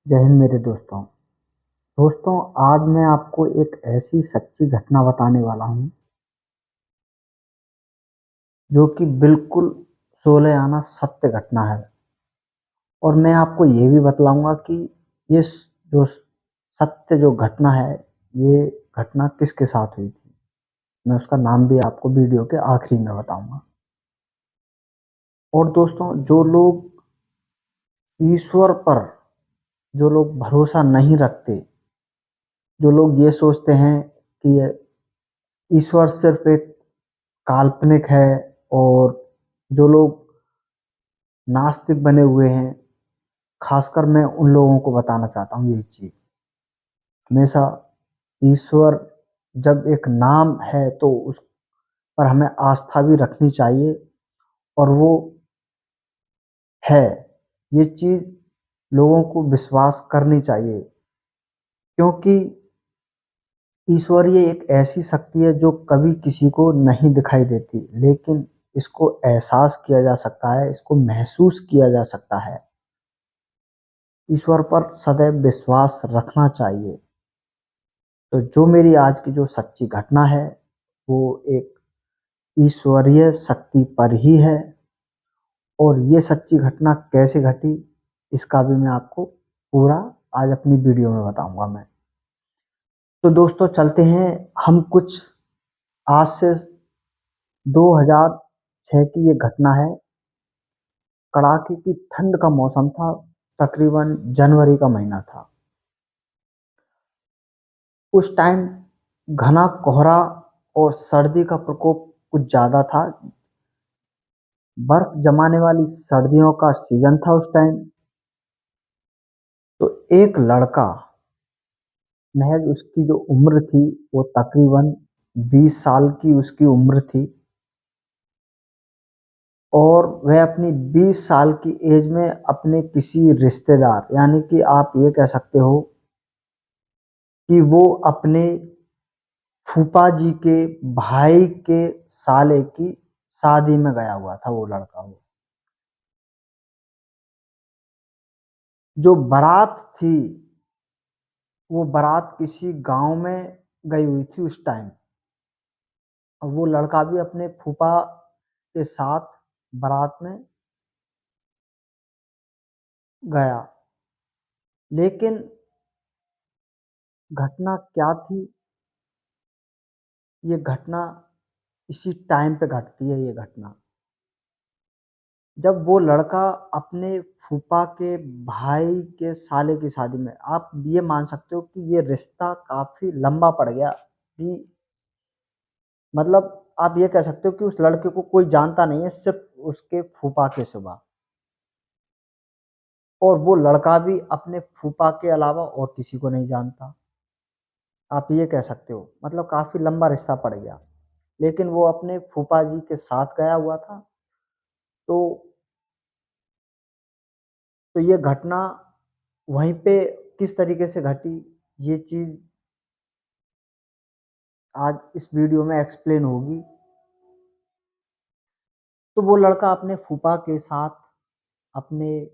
जय हिंद मेरे दोस्तों। आज मैं आपको एक ऐसी सच्ची घटना बताने वाला हूँ जो कि बिल्कुल सोले आना सत्य घटना है। और मैं आपको ये भी बतलाऊंगा कि ये जो सत्य जो घटना है, ये घटना किसके साथ हुई थी। मैं उसका नाम भी आपको वीडियो के आखिरी में बताऊंगा। और दोस्तों, ईश्वर पर जो लोग भरोसा नहीं रखते, जो लोग ये सोचते हैं कि ये ईश्वर सिर्फ एक काल्पनिक है, और जो लोग नास्तिक बने हुए हैं, खासकर मैं उन लोगों को बताना चाहता हूँ यही चीज़। हमेशा ईश्वर जब एक नाम है तो उस पर हमें आस्था भी रखनी चाहिए, और वो है, ये चीज़ लोगों को विश्वास करनी चाहिए। क्योंकि ईश्वरीय एक ऐसी शक्ति है जो कभी किसी को नहीं दिखाई देती, लेकिन इसको एहसास किया जा सकता है, इसको महसूस किया जा सकता है। ईश्वर पर सदैव विश्वास रखना चाहिए। तो जो मेरी आज की जो सच्ची घटना है, वो एक ईश्वरीय शक्ति पर ही है। और ये सच्ची घटना कैसे घटी, इसका भी मैं आपको पूरा आज अपनी वीडियो में बताऊंगा मैं। तो दोस्तों, चलते हैं हम कुछ आज से 2006 की ये घटना है। कड़ाके की ठंड का मौसम था, तकरीबन जनवरी का महीना था। उस टाइम घना कोहरा और सर्दी का प्रकोप कुछ ज़्यादा था। बर्फ जमाने वाली सर्दियों का सीजन था उस टाइम। तो एक लड़का, महज उसकी जो उम्र थी वो तकरीबन 20 साल की उसकी उम्र थी। और वह अपनी 20 साल की एज में अपने किसी रिश्तेदार, यानी कि आप ये कह सकते हो कि वो अपने फूफा जी के भाई के साले की शादी में गया हुआ था वो लड़का। वो जो बारात थी, वो बारात किसी गांव में गई हुई थी उस टाइम। और वो लड़का भी अपने फूफा के साथ बारात में गया। लेकिन घटना क्या थी, ये घटना इसी टाइम पे घटती है। ये घटना जब वो लड़का अपने फूफा के भाई के साले की शादी में, आप ये मान सकते हो कि ये रिश्ता काफी लंबा पड़ गया। कि मतलब आप ये कह सकते हो कि उस लड़के को कोई जानता नहीं है, सिर्फ उसके फूफा के सिवा। और वो लड़का भी अपने फूफा के अलावा और किसी को नहीं जानता। आप ये कह सकते हो, मतलब काफी लंबा रिश्ता पड़ गया। लेकिन वो अपने फूफा जी के साथ गया हुआ था। तो ये घटना वहीं पे किस तरीके से घटी, ये चीज आज इस वीडियो में एक्सप्लेन होगी। तो वो लड़का अपने फूफा के साथ अपने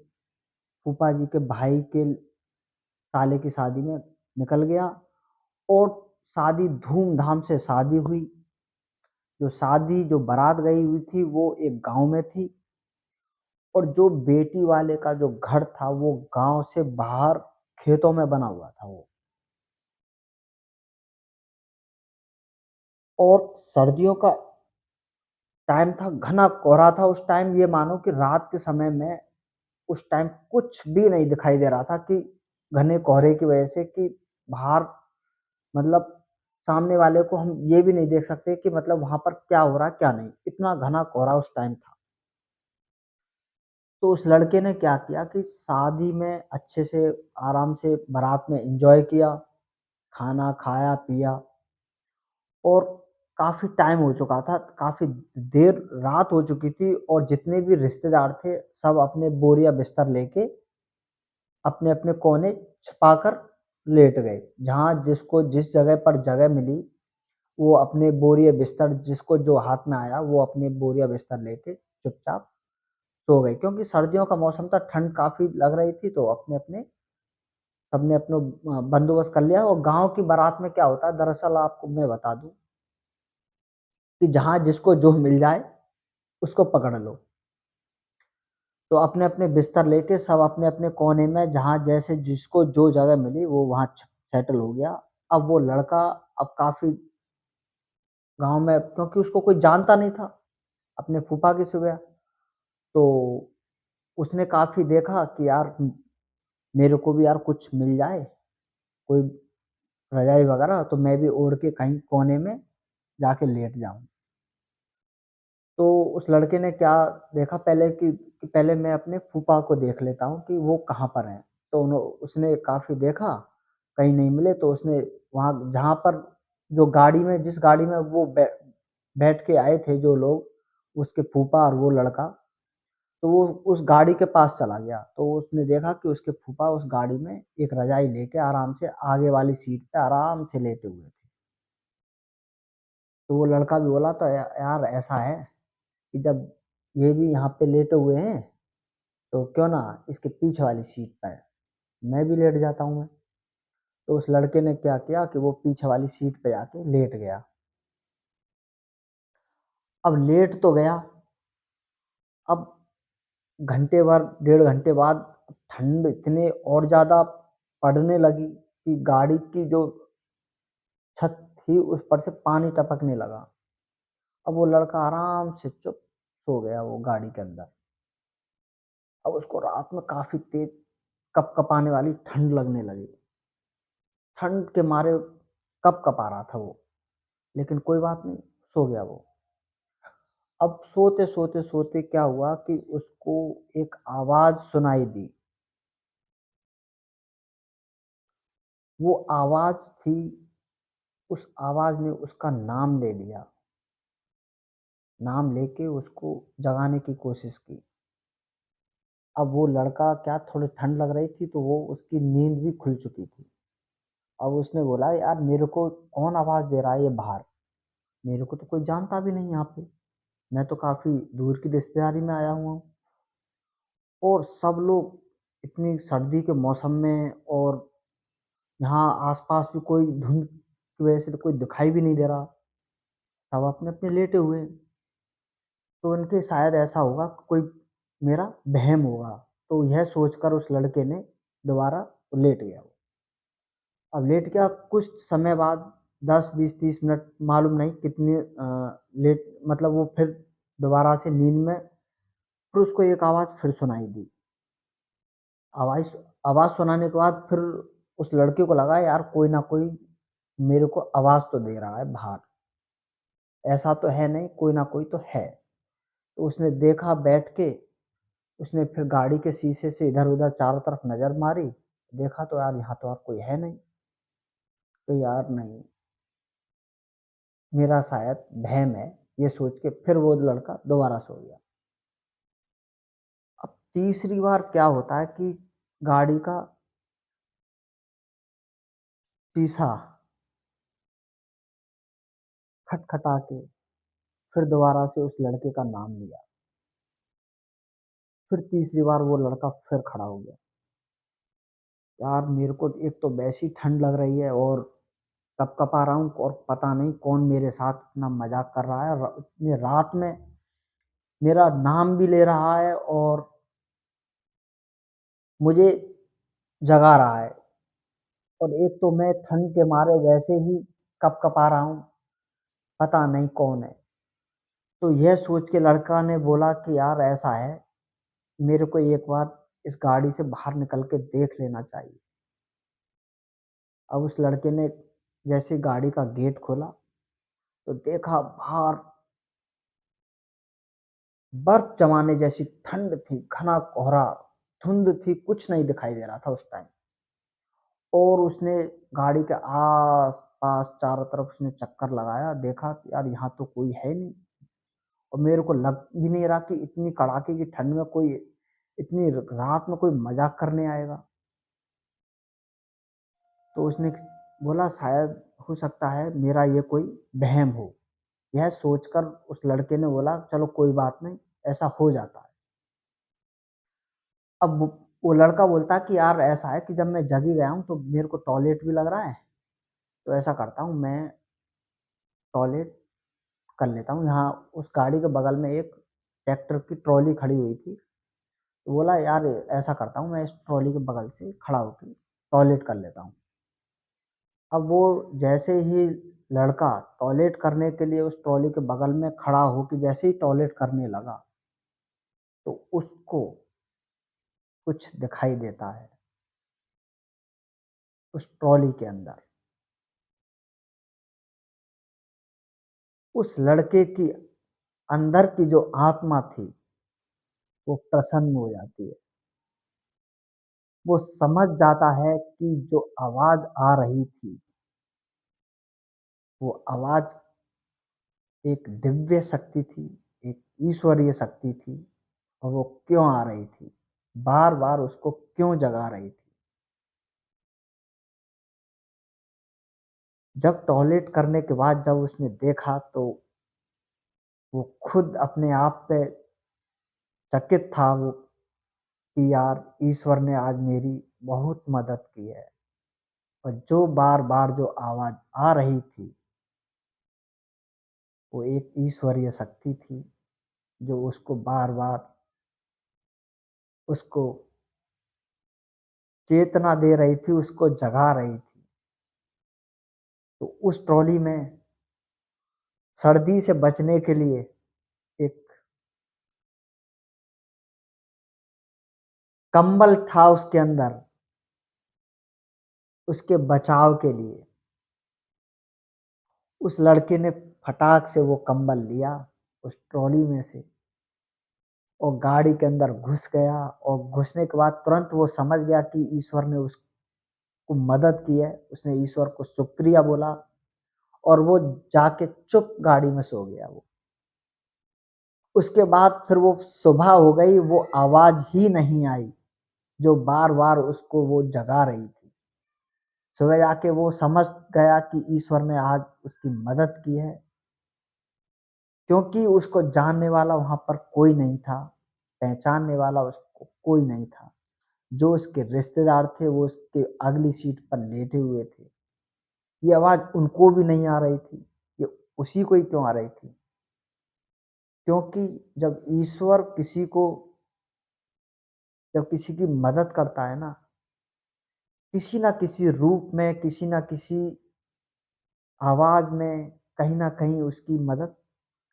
फूफा जी के भाई के साले की शादी में निकल गया। और शादी धूमधाम से शादी हुई। जो बारात गई हुई थी वो एक गांव में थी। और जो बेटी वाले का जो घर था वो गांव से बाहर खेतों में बना हुआ था वो। और सर्दियों का टाइम था, घना कोहरा था उस टाइम। ये मानो कि रात के समय में उस टाइम कुछ भी नहीं दिखाई दे रहा था, कि घने कोहरे की वजह से कि बाहर, मतलब सामने वाले को हम ये भी नहीं देख सकते कि मतलब वहां पर क्या हो रहा है क्या नहीं, इतना घना कोहरा उस टाइम था। तो उस लड़के ने क्या किया कि शादी में अच्छे से आराम से बारात में एंजॉय किया, खाना खाया पिया। और काफी टाइम हो चुका था, काफी देर रात हो चुकी थी। और जितने भी रिश्तेदार थे सब अपने बोरिया बिस्तर लेके अपने अपने कोने छिपाकर लेट गए। जहाँ जिसको जिस जगह पर जगह मिली, वो अपने बोरिया बिस्तर, जिसको जो हाथ में आया वो अपने बोरिया बिस्तर लेके चुपचाप सो गए। क्योंकि सर्दियों का मौसम था, ठंड काफी लग रही थी, तो अपने अपने सबने अपना बंदोबस्त कर लिया और गाँव की बारात में क्या होता है दरअसल आपको मैं बता दूँ कि जहाँ जिसको जो मिल जाए उसको पकड़ लो। तो अपने-अपने बिस्तर लेके सब अपने-अपने कोने में जहाँ जैसे जिसको जो जगह मिली वो वहाँ सेटल हो गया। अब वो लड़का अब काफ़ी गाँव में क्योंकि उसको कोई जानता नहीं था, अपने फूफा के सिवा। तो उसने काफ़ी देखा कि यार मेरे को भी यार कुछ मिल जाए, कोई रज़ाई वग़ैरह तो मैं भी ओढ़ के कहीं कोने में जाके लेट जाऊँ। तो उस लड़के ने क्या देखा पहले कि पहले मैं अपने फूफा को देख लेता हूँ कि वो कहाँ पर हैं। तो उसने काफ़ी देखा, कहीं नहीं मिले तो उसने वहाँ जहाँ पर जो गाड़ी में जिस गाड़ी में वो बैठ के आए थे जो लोग, उसके फूफा और वो लड़का, तो वो उस गाड़ी के पास चला गया। तो उसने देखा कि उसके फूफा उस गाड़ी में एक रज़ाई लेके आराम से आगे वाली सीट पे आराम से लेटे हुए थे। तो वो लड़का भी बोला था यार ऐसा है कि जब ये भी यहाँ पे लेटे हुए हैं, तो क्यों ना इसके पीछे वाली सीट पे मैं भी लेट जाता हूँ मैं। तो उस लड़के ने क्या किया कि वो पीछे वाली सीट पे जाके लेट गया। अब लेट तो गया, अब घंटे भर, डेढ़ घंटे बाद ठंड इतने और ज़्यादा पड़ने लगी कि गाड़ी की जो छत थी उस पर से पानी टपकने लगा। अब वो लड़का आराम से चुप सो गया वो गाड़ी के अंदर। अब उसको रात में काफ़ी तेज़ कँपकँपाने वाली ठंड लगने लगी। ठंड के मारे कँप-कँपा रहा था वो, लेकिन कोई बात नहीं, सो गया वो। अब सोते क्या हुआ कि उसको एक आवाज़ सुनाई दी। वो आवाज़ थी, उस आवाज़ ने उसका नाम ले लिया। नाम लेके उसको जगाने की कोशिश की। अब वो लड़का क्या थोड़ी ठंड लग रही थी तो वो उसकी नींद भी खुल चुकी थी। अब उसने बोला यार मेरे को कौन आवाज़ दे रहा है ये बाहर? मेरे को तो कोई जानता भी नहीं यहाँ पे। मैं तो काफ़ी दूर की रिश्तेदारी में आया हुआ हूँ और सब लोग इतनी सर्दी के मौसम में और यहाँ आस-पास भी कोई धुंध की वजह से तो कोई दिखाई भी नहीं दे रहा। सब अपने-अपने लेटे हुए हैं। तो उनके शायद ऐसा होगा कोई मेरा वहम होगा। तो यह सोचकर उस लड़के ने दोबारा लेट गया वो। अब लेट गया कुछ समय बाद 10, 20, 30 मिनट मालूम नहीं कितने लेट मतलब वो फिर दोबारा से नींद में फिर उसको एक आवाज़ फिर सुनाई दी। आवाज़ आवाज़ सुनाने के बाद फिर उस लड़के को लगा यार कोई ना कोई मेरे को आवाज़ तो दे रहा है बाहर। ऐसा तो है नहीं, कोई ना कोई तो है। तो उसने देखा बैठ के, उसने फिर गाड़ी के शीशे से इधर-उधर चारों तरफ नज़र मारी, देखा तो यार यहाँ तो और कोई है नहीं। तो यार नहीं, मेरा शायद वहम है, ये सोच के फिर वो लड़का दोबारा सो गया। अब तीसरी बार क्या होता है कि गाड़ी का शीशा खटखटा के फिर दोबारा से उस लड़के का नाम लिया। फिर तीसरी बार वो लड़का फिर खड़ा हो गया। यार मेरे को एक तो वैसी ठंड लग रही है और कँप-कँपा रहा हूँ और पता नहीं कौन मेरे साथ इतना मज़ाक कर रहा है। इतनी रात में मेरा नाम भी ले रहा है और मुझे जगा रहा है और एक तो मैं ठंड के मारे वैसे ही कँप-कँपा रहा हूँ, पता नहीं कौन है। तो यह सोच के लड़का ने बोला कि यार ऐसा है, मेरे को एक बार इस गाड़ी से बाहर निकल के देख लेना चाहिए। अब उस लड़के ने जैसे गाड़ी का गेट खोला, तो देखा बाहर बर्फ जमाने जैसी ठंड थी, घना कोहरा, धुंध थी, कुछ नहीं दिखाई दे रहा था उस टाइम। और उसने गाड़ी के आस-पास चारों तरफ उसने चक्कर लगाया, देखा कि यार यहाँ तो कोई है नहीं और मेरे को लग भी नहीं रहा कि इतनी कड़ाके की ठंड में कोई इतनी रात में कोई मज़ाक करने आएगा। तो उसने बोला शायद हो सकता है मेरा ये कोई वहम हो। यह सोचकर उस लड़के ने बोला चलो कोई बात नहीं, ऐसा हो जाता है। अब वो लड़का बोलता है कि यार ऐसा है कि जब मैं जग ही गया हूँ तो मेरे को टॉयलेट भी लग रहा है, तो ऐसा करता हूँ मैं टॉयलेट कर लेता हूँ। यहाँ उस गाड़ी के बगल में एक ट्रैक्टर की ट्रॉली खड़ी हुई थी, तो बोला यार ऐसा करता हूँ मैं इस ट्रॉली के बगल से खड़ा होके टॉयलेट कर लेता हूँ। अब वो जैसे ही लड़का टॉयलेट करने के लिए उस ट्रॉली के बगल में खड़ा होके जैसे ही टॉयलेट करने लगा, तो उसको कुछ दिखाई देता है उस ट्रॉली के अंदर। उस लड़के की अंदर की जो आत्मा थी, वो प्रसन्न हो जाती है। वो समझ जाता है कि जो आवाज़ आ रही थी, वो आवाज़ एक दिव्य शक्ति थी, एक ईश्वरीय शक्ति थी और वो क्यों आ रही थी, बार-बार उसको क्यों जगा रही थी। जब टॉयलेट करने के बाद जब उसने देखा तो वो खुद अपने आप पे चकित था वो कि यार ईश्वर ने आज मेरी बहुत मदद की है। और जो बार-बार जो आवाज़ आ रही थी, वो एक ईश्वरीय शक्ति थी, जो उसको बार-बार उसको चेतना दे रही थी, उसको जगा रही थी। तो उस ट्रॉली में सर्दी से बचने के लिए एक कंबल था उसके अंदर, उसके बचाव के लिए। उस लड़के ने फटाक से वो कंबल लिया उस ट्रॉली में से और गाड़ी के अंदर घुस गया और घुसने के बाद तुरंत वो समझ गया कि ईश्वर ने उसको मदद की है। उसने ईश्वर को शुक्रिया बोला और वो जाके चुप गाड़ी में सो गया वो। उसके बाद फिर वो सुबह हो गई, वो आवाज़ ही नहीं आई, जो बार-बार उसको वो जगा रही थी। सुबह जाके वो समझ गया कि ईश्वर ने आज उसकी मदद की है, क्योंकि उसको जानने वाला वहाँ पर कोई नहीं था, पहचानने वाला उसको कोई नहीं था। जो उसके रिश्तेदार थे, वो उसके अगली सीट पर लेटे हुए थे। ये आवाज़ उनको भी नहीं आ रही थी, ये उसी को ही क्यों आ रही थी? क्योंकि जब ईश्वर जब किसी की मदद करता है ना, किसी न किसी रूप में, किसी न किसी आवाज़ में, कहीं न कहीं उसकी मदद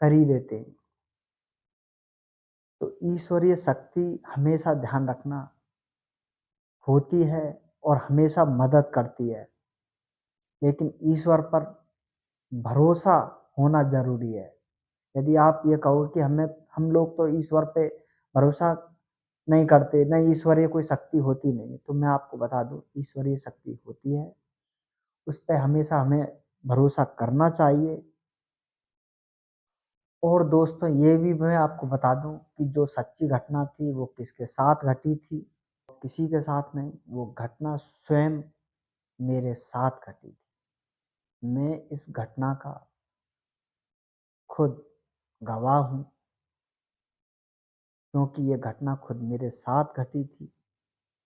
कर ही देते हैं। तो ईश्वरीय शक्ति हमेशा ध्यान रखना होती है और हमेशा मदद करती है, लेकिन ईश्वर पर भरोसा होना ज़रूरी है। यदि आप ये कहो कि हम लोग तो ईश्वर पे भरोसा नहीं करते, नहीं ईश्वरीय कोई शक्ति होती नहीं, तो मैं आपको बता दूँ ईश्वरीय शक्ति होती है, उस पे हमेशा हमें भरोसा करना चाहिए। और दोस्तों ये भी मैं आपको बता दूँ कि जो सच्ची घटना थी वो किसके साथ घटी थी, किसी के साथ नहीं, वो घटना स्वयं मेरे साथ घटी थी। मैं इस घटना का खुद गवाह हूँ, क्योंकि ये घटना खुद मेरे साथ घटी थी,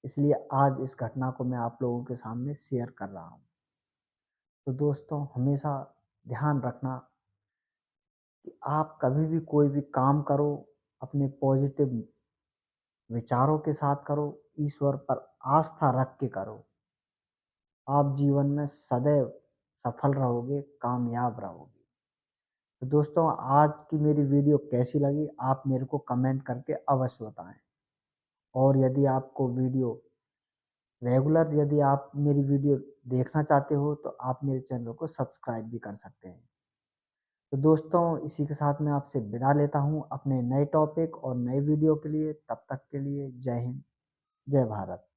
इसलिए आज इस घटना को मैं आप लोगों के सामने शेयर कर रहा हूँ। तो दोस्तों हमेशा ध्यान रखना कि आप कभी भी कोई भी काम करो, अपने पॉजिटिव विचारों के साथ करो, ईश्वर पर आस्था रख के करो। आप जीवन में सदैव सफल रहोगे, कामयाब रहोगे। तो दोस्तों आज की मेरी वीडियो कैसी लगी आप मेरे को कमेंट करके अवश्य बताएं। और यदि आप मेरी वीडियो देखना चाहते हो तो आप मेरे चैनल को सब्सक्राइब भी कर सकते हैं। तो दोस्तों इसी के साथ मैं आपसे विदा लेता हूँ अपने नए टॉपिक और नए वीडियो के लिए। तब तक के लिए जय हिंद, जय भारत।